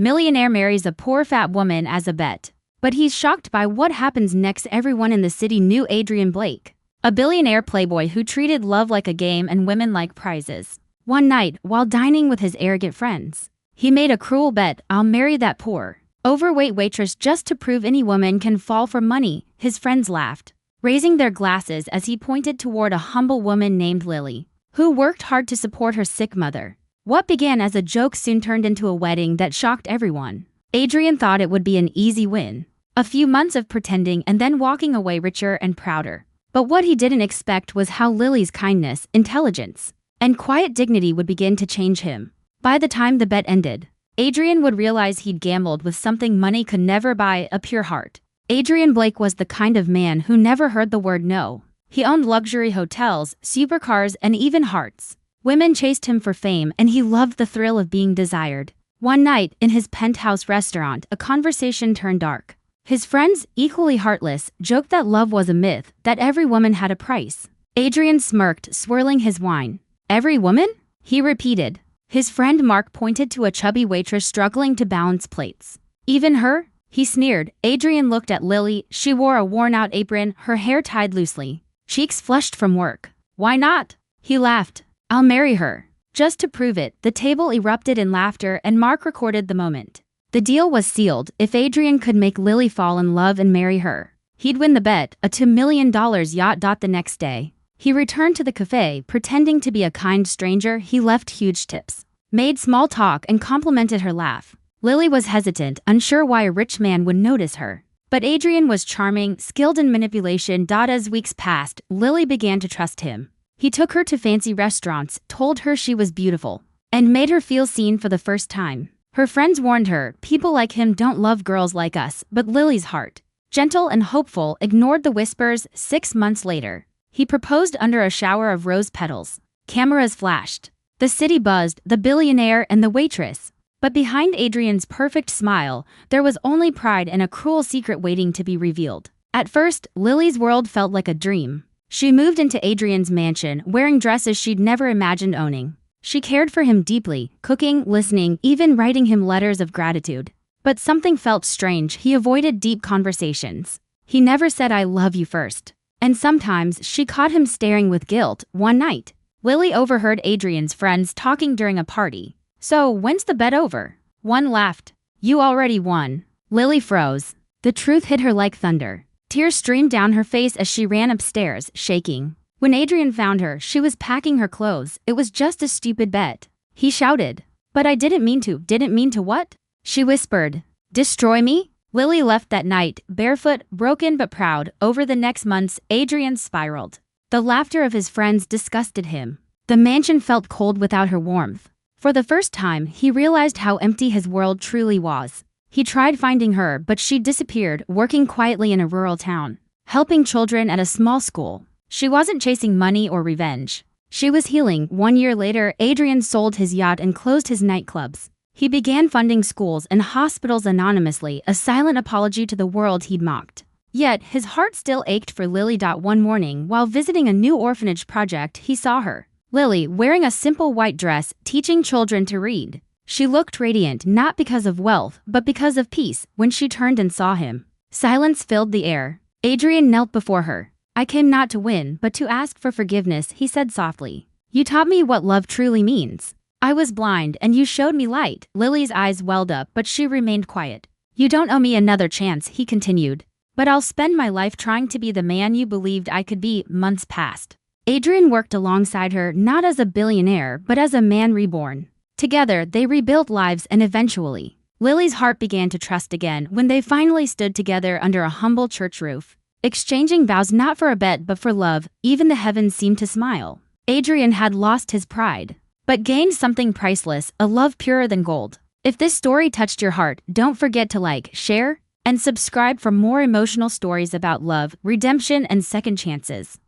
Millionaire marries a poor fat woman as a bet. But he's shocked by what happens next. Everyone in the city knew Adrian Blake, a billionaire playboy who treated love like a game and women like prizes. One night, while dining with his arrogant friends, he made a cruel bet: "I'll marry that poor, overweight waitress just to prove any woman can fall for money." His friends laughed, raising their glasses as he pointed toward a humble woman named Lily, who worked hard to support her sick mother. What began as a joke soon turned into a wedding that shocked everyone. Adrian thought it would be an easy win, a few months of pretending and then walking away richer and prouder. But what he didn't expect was how Lily's kindness, intelligence, and quiet dignity would begin to change him. By the time the bet ended, Adrian would realize he'd gambled with something money could never buy: a pure heart. Adrian Blake was the kind of man who never heard the word no. He owned luxury hotels, supercars, and even hearts. Women chased him for fame, and he loved the thrill of being desired. One night, in his penthouse restaurant, a conversation turned dark. His friends, equally heartless, joked that love was a myth, that every woman had a price. Adrian smirked, swirling his wine. "Every woman?" he repeated. His friend Mark pointed to a chubby waitress struggling to balance plates. "Even her?" he sneered. Adrian looked at Lily. She wore a worn-out apron, her hair tied loosely, cheeks flushed from work. "Why not?" he laughed. "I'll marry her." Just to prove it, the table erupted in laughter and Mark recorded the moment. The deal was sealed. If Adrian could make Lily fall in love and marry her, he'd win the bet, a $2 million yacht. The next day, he returned to the cafe, pretending to be a kind stranger. He left huge tips, made small talk, and complimented her laugh. Lily was hesitant, unsure why a rich man would notice her. But Adrian was charming, skilled in manipulation. As weeks passed, Lily began to trust him. He took her to fancy restaurants, told her she was beautiful, and made her feel seen for the first time. Her friends warned her, "People like him don't love girls like us." But Lily's heart, gentle and hopeful, ignored the whispers. 6 months later, he proposed under a shower of rose petals. Cameras flashed. The city buzzed, the billionaire and the waitress. But behind Adrian's perfect smile, there was only pride and a cruel secret waiting to be revealed. At first, Lily's world felt like a dream. She moved into Adrian's mansion, wearing dresses she'd never imagined owning. She cared for him deeply, cooking, listening, even writing him letters of gratitude. But something felt strange. He avoided deep conversations. He never said "I love you" first. And sometimes she caught him staring with guilt. One night, Lily overheard Adrian's friends talking during a party. "So, when's the bet over?" One laughed. "You already won." Lily froze. The truth hit her like thunder. Tears streamed down her face as she ran upstairs, shaking. When Adrian found her, she was packing her clothes. "It was just a stupid bet," he shouted. "But I didn't mean to." "Didn't mean to what?" she whispered. "Destroy me?" Lily left that night, barefoot, broken but proud. Over the next months, Adrian spiraled. The laughter of his friends disgusted him. The mansion felt cold without her warmth. For the first time, he realized how empty his world truly was. He tried finding her, but she disappeared, working quietly in a rural town, helping children at a small school. She wasn't chasing money or revenge. She was healing. 1 year later, Adrian sold his yacht and closed his nightclubs. He began funding schools and hospitals anonymously, a silent apology to the world he'd mocked. Yet, his heart still ached for Lily. One morning, while visiting a new orphanage project, he saw her. Lily, wearing a simple white dress, teaching children to read. She looked radiant, not because of wealth, but because of peace. When she turned and saw him, silence filled the air. Adrian knelt before her. "I came not to win, but to ask for forgiveness," he said softly. "You taught me what love truly means. I was blind, and you showed me light." Lily's eyes welled up, but she remained quiet. "You don't owe me another chance," he continued. "But I'll spend my life trying to be the man you believed I could be." Months passed. Adrian worked alongside her, not as a billionaire, but as a man reborn. Together, they rebuilt lives, and eventually, Lily's heart began to trust again when they finally stood together under a humble church roof, exchanging vows not for a bet but for love. Even the heavens seemed to smile. Adrian had lost his pride, but gained something priceless, a love purer than gold. If this story touched your heart, don't forget to like, share, and subscribe for more emotional stories about love, redemption, and second chances.